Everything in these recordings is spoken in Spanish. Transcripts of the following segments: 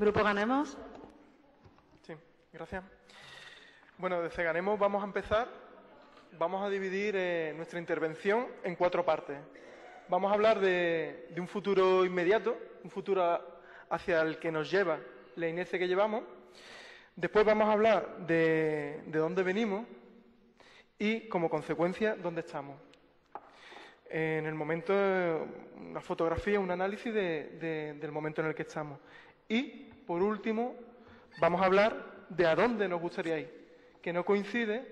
Grupo Ganemos. Sí, gracias. Bueno, desde Ganemos vamos a empezar. Vamos a dividir nuestra intervención en 4 partes. Vamos a hablar de un futuro inmediato, un futuro hacia el que nos lleva la inercia que llevamos. Después vamos a hablar de dónde venimos y, como consecuencia, dónde estamos. En el momento, una fotografía, un análisis del momento en el que estamos. Y, por último, vamos a hablar de a dónde nos gustaría ir, que no coincide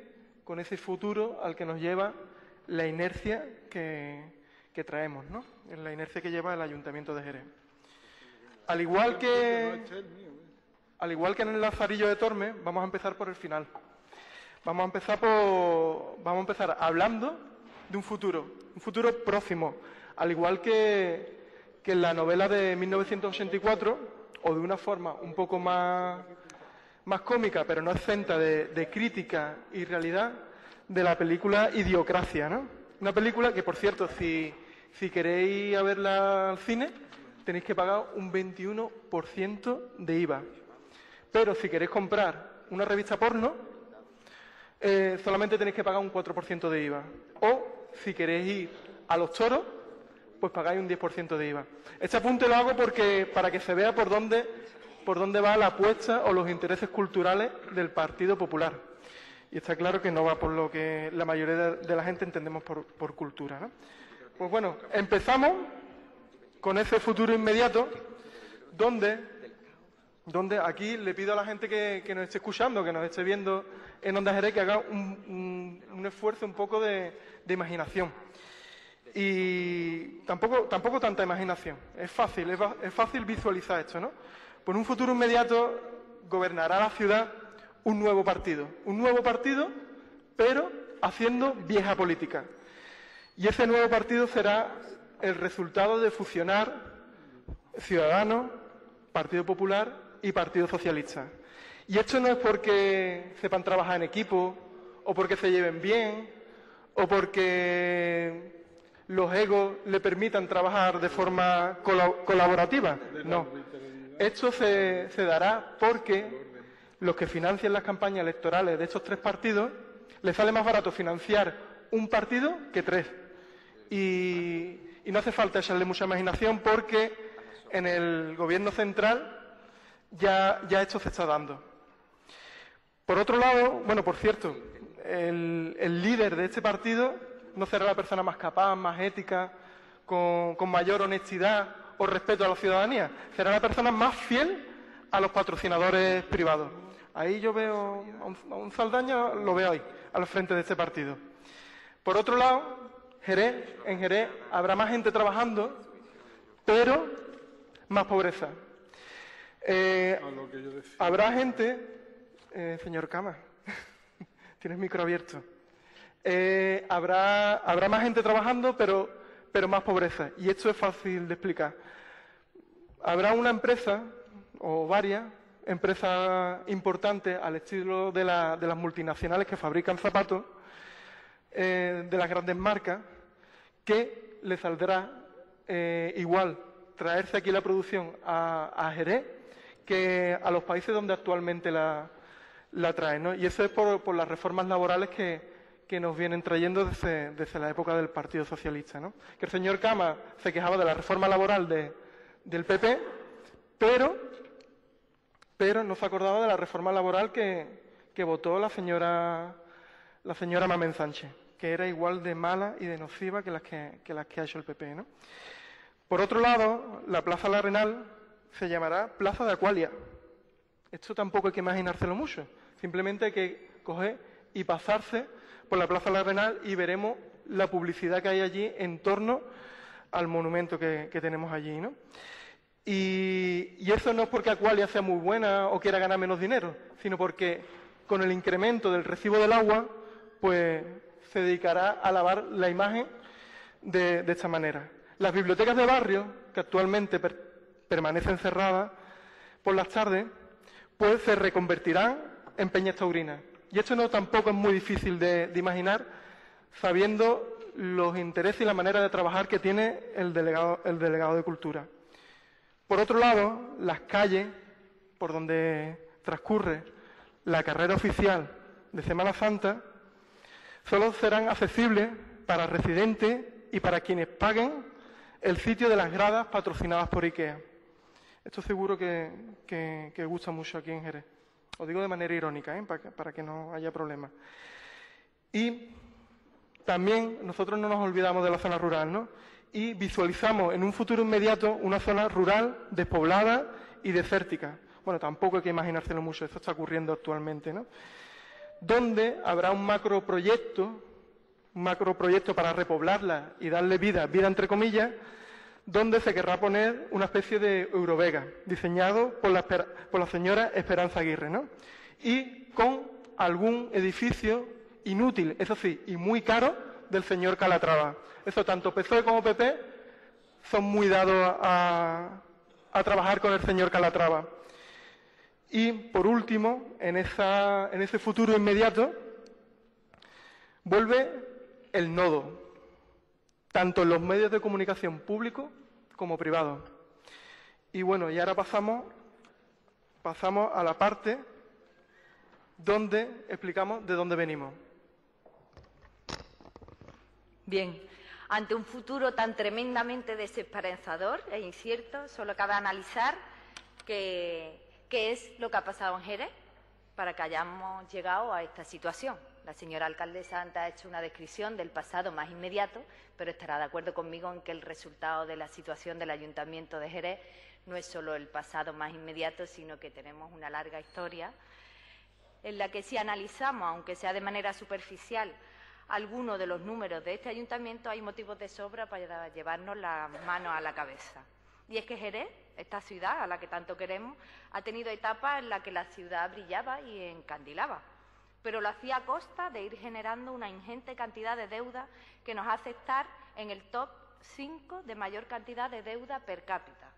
con ese futuro al que nos lleva la inercia que traemos, ¿no? La inercia que lleva el Ayuntamiento de Jerez. Al igual que en el Lazarillo de Tormes, vamos a empezar por el final. Vamos a empezar hablando de un futuro próximo, al igual que en la novela de 1984, o de una forma un poco más cómica, pero no exenta de crítica y realidad, de la película Idiocracia, ¿no? Una película que, por cierto, si queréis ir a verla al cine, tenéis que pagar un 21% de IVA. Pero si queréis comprar una revista porno, solamente tenéis que pagar un 4% de IVA. O, si queréis ir a los toros, pues pagáis un 10% de IVA. Este apunte lo hago para que se vea por dónde va la apuesta o los intereses culturales del Partido Popular. Y está claro que no va por lo que la mayoría de la gente entendemos por cultura, ¿no? Pues bueno, empezamos con ese futuro inmediato, donde aquí le pido a la gente que nos esté escuchando, que nos esté viendo en Onda Jerez, que haga un esfuerzo un poco de imaginación. Y tampoco tanta imaginación. Es fácil visualizar esto, ¿no? Pues en un futuro inmediato gobernará la ciudad un nuevo partido, pero haciendo vieja política. Y ese nuevo partido será el resultado de fusionar Ciudadanos, Partido Popular y Partido Socialista. Y esto no es porque sepan trabajar en equipo, o porque se lleven bien, o porque los egos le permitan trabajar de forma colaborativa. No. Esto se dará porque los que financian las campañas electorales de estos 3 partidos les sale más barato financiar un partido que 3. Y no hace falta echarle mucha imaginación, porque en el gobierno central ya esto se está dando. Por otro lado, bueno, por cierto, el líder de este partido no será la persona más capaz, más ética, con mayor honestidad o respeto a la ciudadanía. Será la persona más fiel a los patrocinadores privados. Ahí yo veo a un Saldaña, lo veo ahí, al frente de este partido. Por otro lado, en Jerez habrá más gente trabajando, pero más pobreza. Habrá gente, señor Cama, tienes micro abierto. Habrá más gente trabajando, pero más pobreza. Y esto es fácil de explicar. Habrá una empresa, o varias empresas importantes, al estilo de las multinacionales que fabrican zapatos, de las grandes marcas, que le saldrá igual traerse aquí la producción a Jerez que a los países donde actualmente la traen, ¿no? Y eso es por las reformas laborales que nos vienen trayendo desde la época del Partido Socialista, ¿no? Que el señor Cama se quejaba de la reforma laboral del PP, pero no se acordaba de la reforma laboral que votó la señora Mamen Sánchez, que era igual de mala y de nociva que las que ha hecho el PP, ¿no? Por otro lado, la Plaza La Arenal se llamará Plaza de Aqualia. Esto tampoco hay que imaginárselo mucho. Simplemente hay que coger y pasarse por la Plaza La Arenal y veremos la publicidad que hay allí en torno al monumento que tenemos allí, ¿no? Y eso no es porque Aqualia sea muy buena o quiera ganar menos dinero, sino porque con el incremento del recibo del agua, pues se dedicará a lavar la imagen de esta manera. Las bibliotecas de barrio, que actualmente permanecen cerradas por las tardes, pues se reconvertirán en peñas taurinas. Y esto tampoco es muy difícil de imaginar, sabiendo los intereses y la manera de trabajar que tiene el delegado de Cultura. Por otro lado, las calles por donde transcurre la carrera oficial de Semana Santa, solo serán accesibles para residentes y para quienes paguen el sitio de las gradas patrocinadas por IKEA. Esto seguro que gusta mucho aquí en Jerez. Os digo de manera irónica, para que no haya problema. Y también nosotros no nos olvidamos de la zona rural, ¿no? Y visualizamos en un futuro inmediato una zona rural despoblada y desértica. Bueno, tampoco hay que imaginárselo mucho, esto está ocurriendo actualmente, ¿no? Donde habrá un macroproyecto para repoblarla y darle vida entre comillas, donde se querrá poner una especie de Eurovega, diseñado por la señora Esperanza Aguirre, ¿no? Y con algún edificio inútil, eso sí, y muy caro, del señor Calatrava. Eso, tanto PSOE como PP son muy dados a trabajar con el señor Calatrava. Y, por último, en ese futuro inmediato, vuelve el nodo, tanto en los medios de comunicación públicos como privados. Y bueno, y ahora pasamos a la parte donde explicamos de dónde venimos. Bien, ante un futuro tan tremendamente desesperanzador e incierto, solo cabe analizar qué es lo que ha pasado en Jerez para que hayamos llegado a esta situación. La señora alcaldesa antes ha hecho una descripción del pasado más inmediato, pero estará de acuerdo conmigo en que el resultado de la situación del Ayuntamiento de Jerez no es solo el pasado más inmediato, sino que tenemos una larga historia en la que, si analizamos, aunque sea de manera superficial, algunos de los números de este ayuntamiento, hay motivos de sobra para llevarnos las manos a la cabeza. Y es que Jerez, esta ciudad a la que tanto queremos, ha tenido etapas en las que la ciudad brillaba y encandilaba, pero lo hacía a costa de ir generando una ingente cantidad de deuda que nos hace estar en el top 5 de mayor cantidad de deuda per cápita.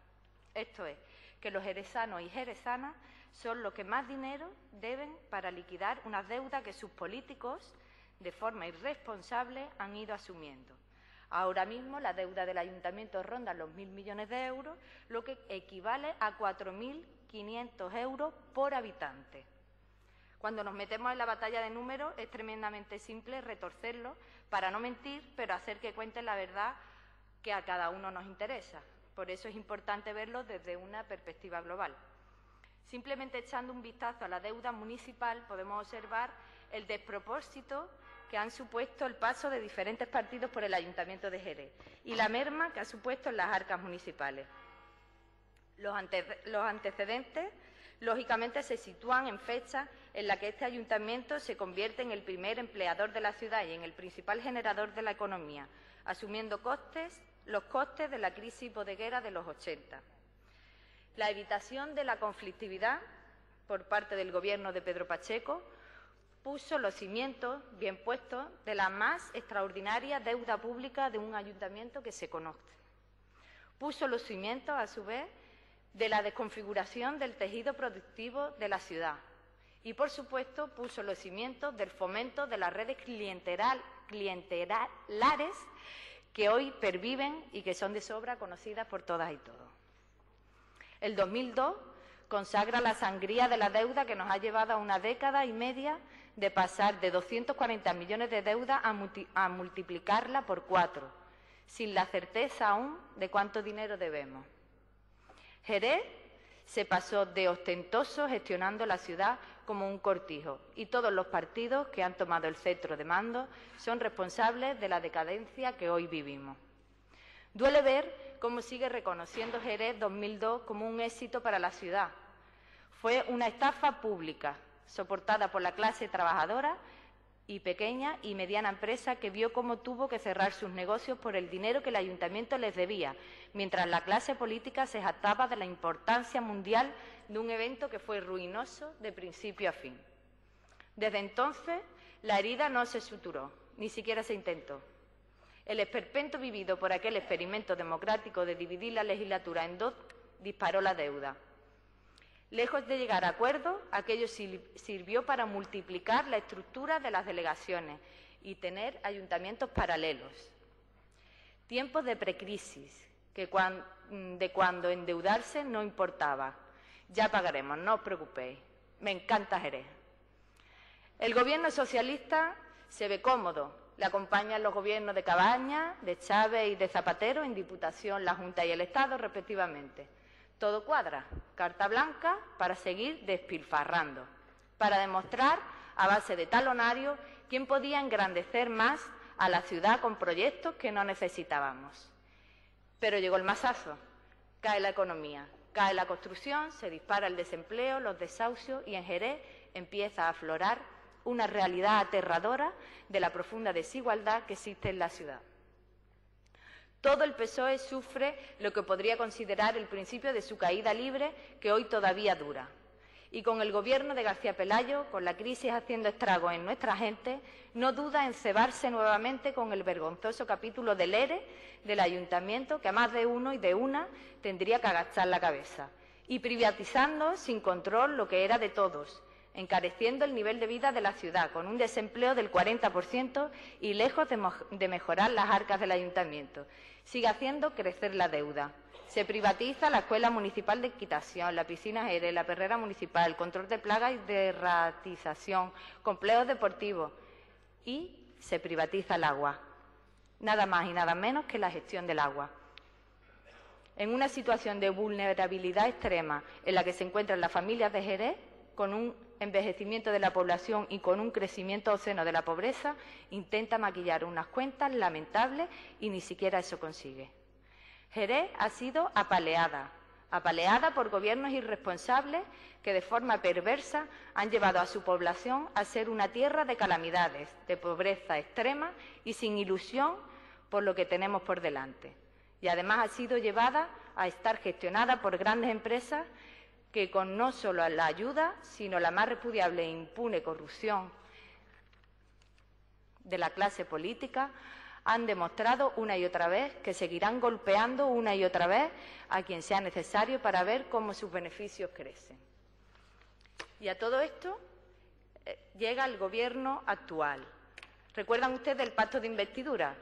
Esto es, que los jerezanos y jerezanas son los que más dinero deben para liquidar unas deudas que sus políticos, de forma irresponsable, han ido asumiendo. Ahora mismo la deuda del ayuntamiento ronda los 1.000 millones de euros, lo que equivale a 4.500 euros por habitante. Cuando nos metemos en la batalla de números es tremendamente simple retorcerlo para no mentir, pero hacer que cuenten la verdad que a cada uno nos interesa. Por eso es importante verlo desde una perspectiva global. Simplemente echando un vistazo a la deuda municipal podemos observar el despropósito que han supuesto el paso de diferentes partidos por el Ayuntamiento de Jerez y la merma que ha supuesto en las arcas municipales. Los antecedentes, lógicamente, se sitúan en fechas en las que este ayuntamiento se convierte en el primer empleador de la ciudad y en el principal generador de la economía, asumiendo los costes de la crisis bodeguera de los 80. La evitación de la conflictividad por parte del Gobierno de Pedro Pacheco puso los cimientos bien puestos de la más extraordinaria deuda pública de un ayuntamiento que se conoce. Puso los cimientos, a su vez, de la desconfiguración del tejido productivo de la ciudad y, por supuesto, puso los cimientos del fomento de las redes clientelares que hoy perviven y que son de sobra conocidas por todas y todos. El 2002 consagra la sangría de la deuda que nos ha llevado a una década y media de pasar de 240 millones de deuda a multiplicarla por 4, sin la certeza aún de cuánto dinero debemos. Jerez se pasó de ostentoso gestionando la ciudad como un cortijo y todos los partidos que han tomado el cetro de mando son responsables de la decadencia que hoy vivimos. Duele ver cómo sigue reconociendo Jerez 2002 como un éxito para la ciudad. Fue una estafa pública soportada por la clase trabajadora y pequeña y mediana empresa que vio cómo tuvo que cerrar sus negocios por el dinero que el ayuntamiento les debía, mientras la clase política se jactaba de la importancia mundial de un evento que fue ruinoso de principio a fin. Desde entonces, la herida no se suturó, ni siquiera se intentó. El esperpento vivido por aquel experimento democrático de dividir la legislatura en dos disparó la deuda. Lejos de llegar a acuerdos, aquello sirvió para multiplicar la estructura de las delegaciones y tener ayuntamientos paralelos. Tiempos de precrisis, de cuando endeudarse no importaba, Ya pagaremos, no os preocupéis. Me encanta Jerez. El gobierno socialista se ve cómodo. Le acompañan los gobiernos de Cabañas, de Chávez y de Zapatero, en Diputación, la Junta y el Estado, respectivamente. Todo cuadra. Carta blanca para seguir despilfarrando, para demostrar, a base de talonario, quién podía engrandecer más a la ciudad con proyectos que no necesitábamos. Pero llegó el mazazo. Cae la economía, cae la construcción, se dispara el desempleo, los desahucios y en Jerez empieza a aflorar una realidad aterradora de la profunda desigualdad que existe en la ciudad. Todo el PSOE sufre lo que podría considerar el principio de su caída libre, que hoy todavía dura. Y con el gobierno de García Pelayo, con la crisis haciendo estragos en nuestra gente, no duda en cebarse nuevamente con el vergonzoso capítulo del ERE del ayuntamiento, que a más de uno y de una tendría que agachar la cabeza, y privatizando sin control lo que era de todos, encareciendo el nivel de vida de la ciudad, con un desempleo del 40% y lejos de mejorar las arcas del ayuntamiento. Sigue haciendo crecer la deuda. Se privatiza la Escuela Municipal de Equitación, la piscina Jerez, la perrera municipal, el control de plagas y de ratización, complejos deportivos, y se privatiza el agua. Nada más y nada menos que la gestión del agua. En una situación de vulnerabilidad extrema en la que se encuentran las familias de Jerez, con un envejecimiento de la población y con un crecimiento obsceno de la pobreza, intenta maquillar unas cuentas lamentables y ni siquiera eso consigue. Jerez ha sido apaleada por gobiernos irresponsables que de forma perversa han llevado a su población a ser una tierra de calamidades, de pobreza extrema y sin ilusión por lo que tenemos por delante. Y además ha sido llevada a estar gestionada por grandes empresas que con no solo la ayuda, sino la más repudiable e impune corrupción de la clase política, han demostrado una y otra vez que seguirán golpeando una y otra vez a quien sea necesario para ver cómo sus beneficios crecen. Y a todo esto llega el Gobierno actual. ¿Recuerdan ustedes el pacto de investidura?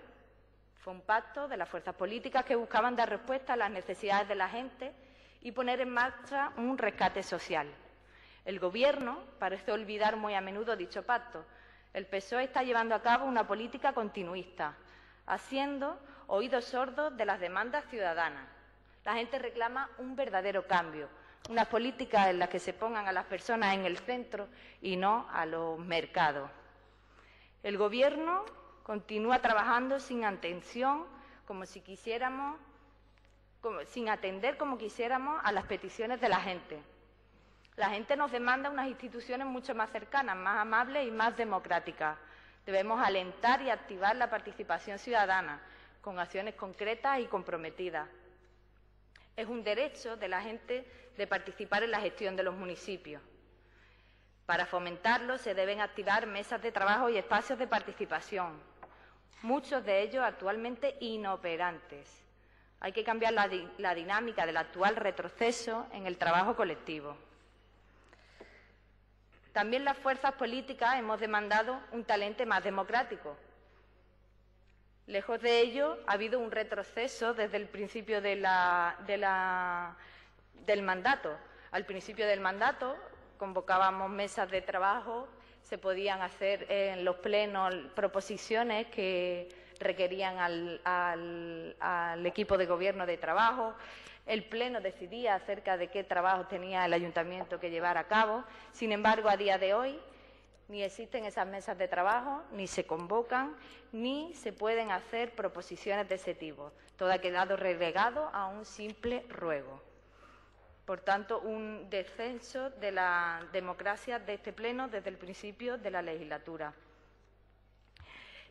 Fue un pacto de las fuerzas políticas que buscaban dar respuesta a las necesidades de la gente y poner en marcha un rescate social. El Gobierno parece olvidar muy a menudo dicho pacto. El PSOE está llevando a cabo una política continuista, haciendo oídos sordos de las demandas ciudadanas. La gente reclama un verdadero cambio, unas políticas en las que se pongan a las personas en el centro y no a los mercados. El Gobierno continúa trabajando sin atención, sin atender como quisiéramos a las peticiones de la gente. La gente nos demanda unas instituciones mucho más cercanas, más amables y más democráticas. Debemos alentar y activar la participación ciudadana con acciones concretas y comprometidas. Es un derecho de la gente de participar en la gestión de los municipios. Para fomentarlo se deben activar mesas de trabajo y espacios de participación, muchos de ellos actualmente inoperantes. Hay que cambiar la dinámica del actual retroceso en el trabajo colectivo. También las fuerzas políticas hemos demandado un talante más democrático. Lejos de ello, ha habido un retroceso desde el principio del mandato. Al principio del mandato convocábamos mesas de trabajo, se podían hacer en los plenos proposiciones que requerían al equipo de gobierno de trabajo. El Pleno decidía acerca de qué trabajo tenía el ayuntamiento que llevar a cabo. Sin embargo, a día de hoy ni existen esas mesas de trabajo, ni se convocan, ni se pueden hacer proposiciones de ese tipo. Todo ha quedado relegado a un simple ruego. Por tanto, un descenso de la democracia de este Pleno desde el principio de la legislatura.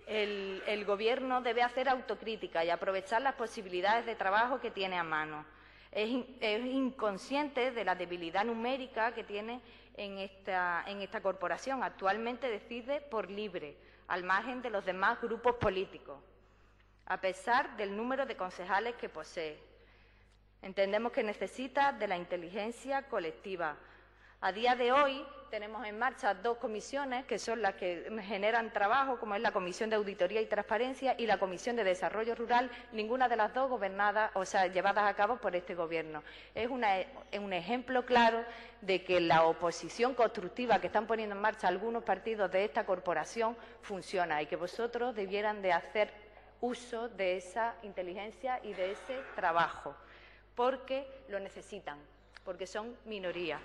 El Gobierno debe hacer autocrítica y aprovechar las posibilidades de trabajo que tiene a mano. Es inconsciente de la debilidad numérica que tiene en esta corporación. Actualmente decide por libre, al margen de los demás grupos políticos, a pesar del número de concejales que posee. Entendemos que necesita de la inteligencia colectiva A día de hoy tenemos en marcha 2 comisiones que son las que generan trabajo, como es la Comisión de Auditoría y Transparencia y la Comisión de Desarrollo Rural, ninguna de las dos gobernadas, o sea, llevadas a cabo por este Gobierno. Es un ejemplo claro de que la oposición constructiva que están poniendo en marcha algunos partidos de esta corporación funciona y que vosotros debieran de hacer uso de esa inteligencia y de ese trabajo, porque lo necesitan, porque son minoría.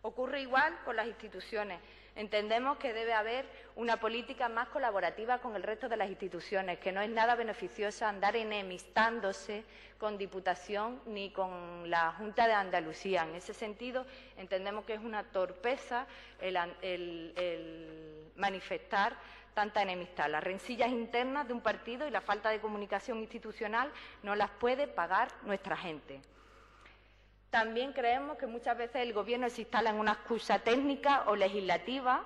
Ocurre igual con las instituciones. Entendemos que debe haber una política más colaborativa con el resto de las instituciones, que no es nada beneficioso andar enemistándose con Diputación ni con la Junta de Andalucía. En ese sentido, entendemos que es una torpeza el manifestar tanta enemistad. Las rencillas internas de un partido y la falta de comunicación institucional no las puede pagar nuestra gente. También creemos que muchas veces el Gobierno se instala en una excusa técnica o legislativa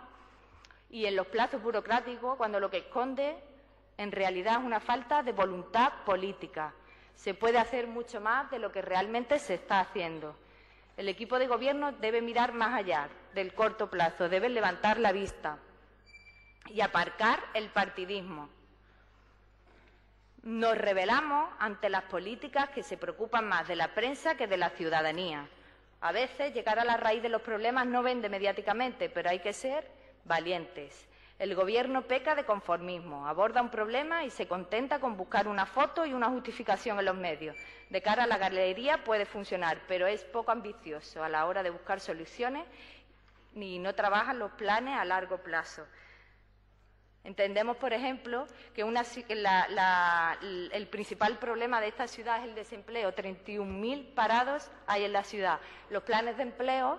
y en los plazos burocráticos, cuando lo que esconde en realidad es una falta de voluntad política. Se puede hacer mucho más de lo que realmente se está haciendo. El equipo de Gobierno debe mirar más allá del corto plazo, debe levantar la vista y aparcar el partidismo. Nos rebelamos ante las políticas que se preocupan más de la prensa que de la ciudadanía. A veces llegar a la raíz de los problemas no vende mediáticamente, pero hay que ser valientes. El Gobierno peca de conformismo, aborda un problema y se contenta con buscar una foto y una justificación en los medios. De cara a la galería puede funcionar, pero es poco ambicioso a la hora de buscar soluciones y no trabaja los planes a largo plazo. Entendemos, por ejemplo, que el principal problema de esta ciudad es el desempleo. 31.000 parados hay en la ciudad. Los planes de empleo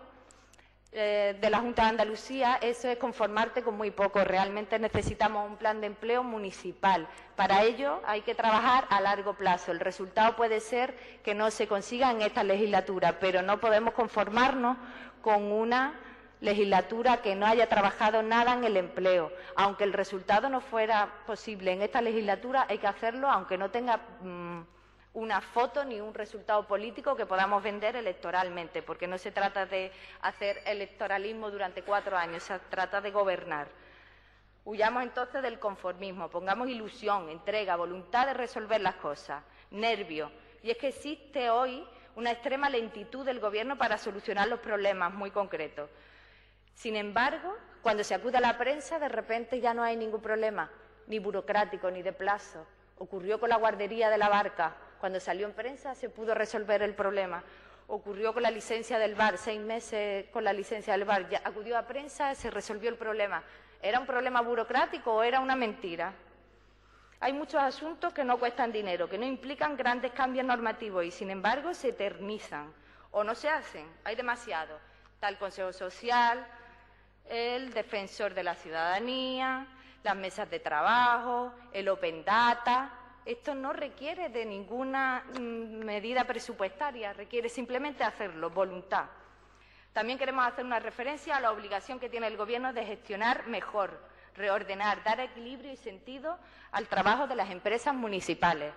de la Junta de Andalucía, eso es conformarte con muy poco. Realmente necesitamos un plan de empleo municipal. Para ello hay que trabajar a largo plazo. El resultado puede ser que no se consiga en esta legislatura, pero no podemos conformarnos con una legislatura que no haya trabajado nada en el empleo. Aunque el resultado no fuera posible en esta legislatura, hay que hacerlo aunque no tenga una foto ni un resultado político que podamos vender electoralmente, porque no se trata de hacer electoralismo durante 4 años, se trata de gobernar. Huyamos entonces del conformismo, pongamos ilusión, entrega, voluntad de resolver las cosas, nervio. Y es que existe hoy una extrema lentitud del Gobierno para solucionar los problemas muy concretos. Sin embargo, cuando se acude a la prensa, de repente ya no hay ningún problema, ni burocrático, ni de plazo. Ocurrió con la guardería de la Barca. Cuando salió en prensa se pudo resolver el problema. Ocurrió con la licencia del bar, 6 meses con la licencia del bar. Ya acudió a prensa, se resolvió el problema. ¿Era un problema burocrático o era una mentira? Hay muchos asuntos que no cuestan dinero, que no implican grandes cambios normativos y, sin embargo, se eternizan o no se hacen. Hay demasiado. Está el Consejo Social, el Defensor de la Ciudadanía, las mesas de trabajo, el Open Data. Esto no requiere de ninguna medida presupuestaria, requiere simplemente hacerlo, voluntad. También queremos hacer una referencia a la obligación que tiene el Gobierno de gestionar mejor, reordenar, dar equilibrio y sentido al trabajo de las empresas municipales.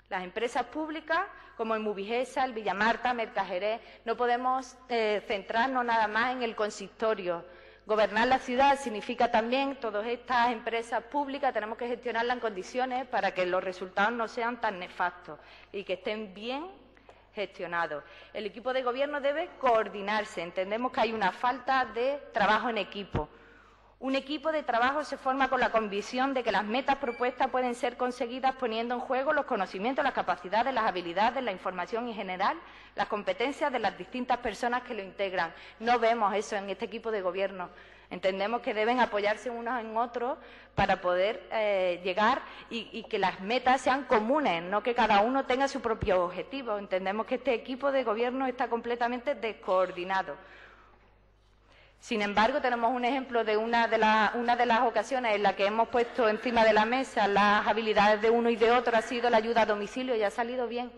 Las empresas públicas, como el Movigesa, el Villamarta, Mercajerés, no podemos centrarnos nada más en el consistorio. Gobernar la ciudad significa también, todas estas empresas públicas tenemos que gestionarlas en condiciones para que los resultados no sean tan nefastos y que estén bien gestionados. El equipo de Gobierno debe coordinarse. Entendemos que hay una falta de trabajo en equipo. Un equipo de trabajo se forma con la convicción de que las metas propuestas pueden ser conseguidas poniendo en juego los conocimientos, las capacidades, las habilidades, la información en general, las competencias de las distintas personas que lo integran. No vemos eso en este equipo de Gobierno. Entendemos que deben apoyarse unos en otros para poder llegar y que las metas sean comunes, no que cada uno tenga su propio objetivo. Entendemos que este equipo de Gobierno está completamente descoordinado. Sin embargo, tenemos un ejemplo de una de las ocasiones en la que hemos puesto encima de la mesa las habilidades de uno y de otro, ha sido la ayuda a domicilio y ha salido bien,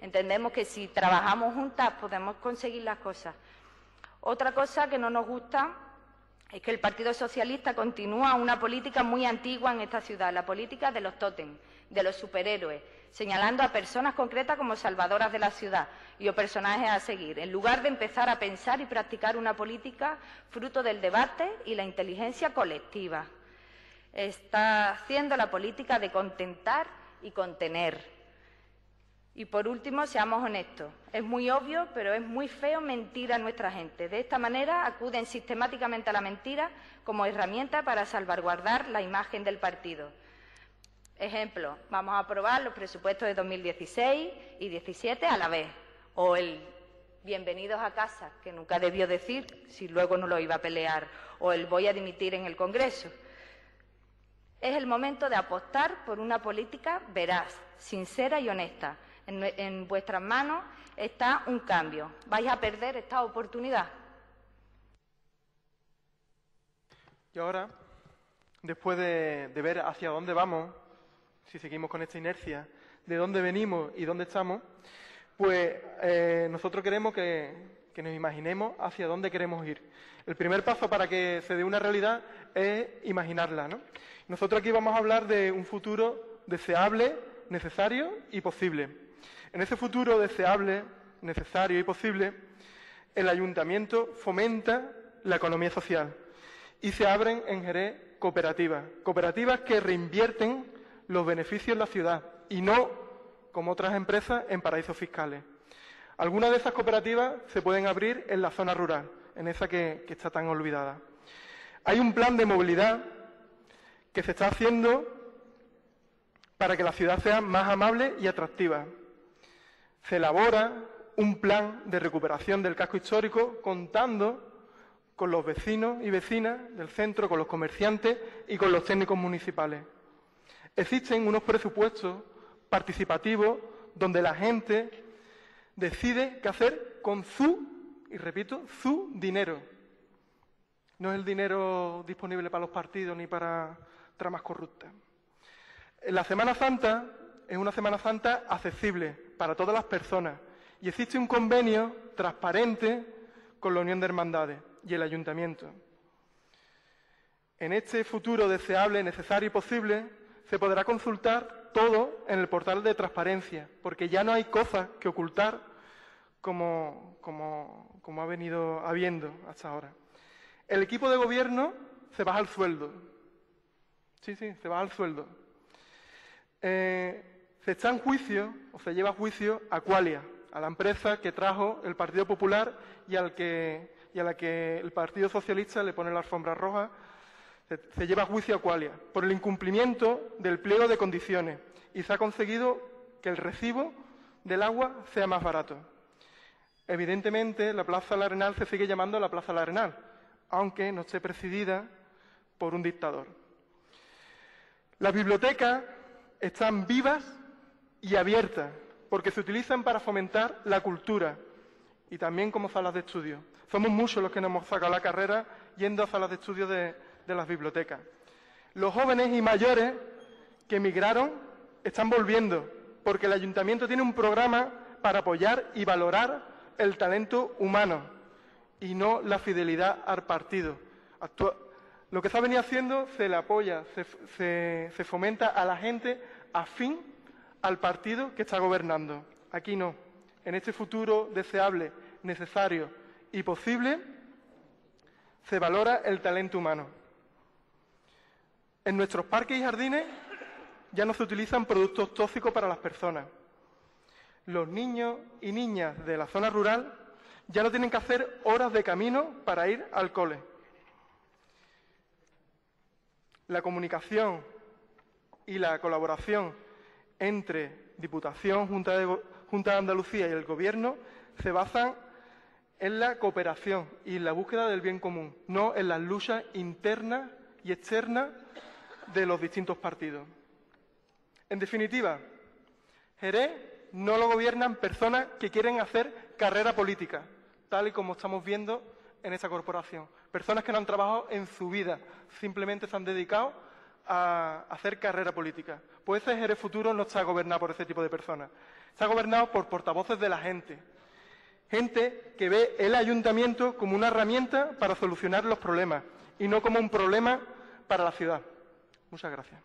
Entendemos que si trabajamos juntas podemos conseguir las cosas. Otra cosa que no nos gusta es que el Partido Socialista continúa una política muy antigua en esta ciudad, la política de los tótem. de los superhéroes, señalando a personas concretas como salvadoras de la ciudad y o personajes a seguir, en lugar de empezar a pensar y practicar una política fruto del debate y la inteligencia colectiva. Está haciendo la política de contentar y contener. Y por último, seamos honestos. Es muy obvio, pero es muy feo mentir a nuestra gente. De esta manera acuden sistemáticamente a la mentira como herramienta para salvaguardar la imagen del partido. Ejemplo, vamos a aprobar los presupuestos de 2016 y 2017 a la vez. O el bienvenidos a casa, que nunca debió decir si luego no lo iba a pelear. O el voy a dimitir en el Congreso. Es el momento de apostar por una política veraz, sincera y honesta. En vuestras manos está un cambio. ¿Vais a perder esta oportunidad? Y ahora, después de ver hacia dónde vamos, si seguimos con esta inercia, de dónde venimos y dónde estamos, pues nosotros queremos que nos imaginemos hacia dónde queremos ir. El primer paso para que se dé una realidad es imaginarla, ¿no? Nosotros aquí vamos a hablar de un futuro deseable, necesario y posible. En ese futuro deseable, necesario y posible, el Ayuntamiento fomenta la economía social y se abren en Jerez cooperativas que reinvierten los beneficios en la ciudad y no, como otras empresas, en paraísos fiscales. Algunas de esas cooperativas se pueden abrir en la zona rural, en esa que está tan olvidada. Hay un plan de movilidad que se está haciendo para que la ciudad sea más amable y atractiva. Se elabora un plan de recuperación del casco histórico contando con los vecinos y vecinas del centro, con los comerciantes y con los técnicos municipales. Existen unos presupuestos participativos donde la gente decide qué hacer con su, y repito, su dinero. No es el dinero disponible para los partidos ni para tramas corruptas. La Semana Santa es una Semana Santa accesible para todas las personas y existe un convenio transparente con la Unión de Hermandades y el Ayuntamiento. En este futuro deseable, necesario y posible se podrá consultar todo en el portal de transparencia, porque ya no hay cosas que ocultar como ha venido habiendo hasta ahora. El equipo de gobierno se baja el sueldo. Sí, se baja el sueldo. Se está en juicio, o se lleva a juicio, a Qualia, a la empresa que trajo el Partido Popular y a la que el Partido Socialista le pone la alfombra roja. Se lleva a juicio a Qualia por el incumplimiento del pliego de condiciones y se ha conseguido que el recibo del agua sea más barato. Evidentemente, la Plaza del Arenal se sigue llamando la Plaza del Arenal, aunque no esté presidida por un dictador. Las bibliotecas están vivas y abiertas porque se utilizan para fomentar la cultura y también como salas de estudio. Somos muchos los que nos hemos sacado la carrera yendo a salas de estudio de las bibliotecas. Los jóvenes y mayores que emigraron están volviendo porque el Ayuntamiento tiene un programa para apoyar y valorar el talento humano y no la fidelidad al partido. Lo que se ha venido haciendo, se le apoya, se fomenta a la gente afín al partido que está gobernando. Aquí no. En este futuro deseable, necesario y posible, se valora el talento humano. En nuestros parques y jardines ya no se utilizan productos tóxicos para las personas. Los niños y niñas de la zona rural ya no tienen que hacer horas de camino para ir al cole. La comunicación y la colaboración entre Diputación, Junta de Andalucía y el Gobierno se basan en la cooperación y en la búsqueda del bien común, no en las luchas internas y externas de los distintos partidos. En definitiva, Jerez no lo gobiernan personas que quieren hacer carrera política, tal y como estamos viendo en esta corporación. Personas que no han trabajado en su vida, simplemente se han dedicado a hacer carrera política. Pues ese Jerez futuro no está gobernado por ese tipo de personas. Está gobernado por portavoces de la gente. Gente que ve el Ayuntamiento como una herramienta para solucionar los problemas y no como un problema para la ciudad. Muchas gracias.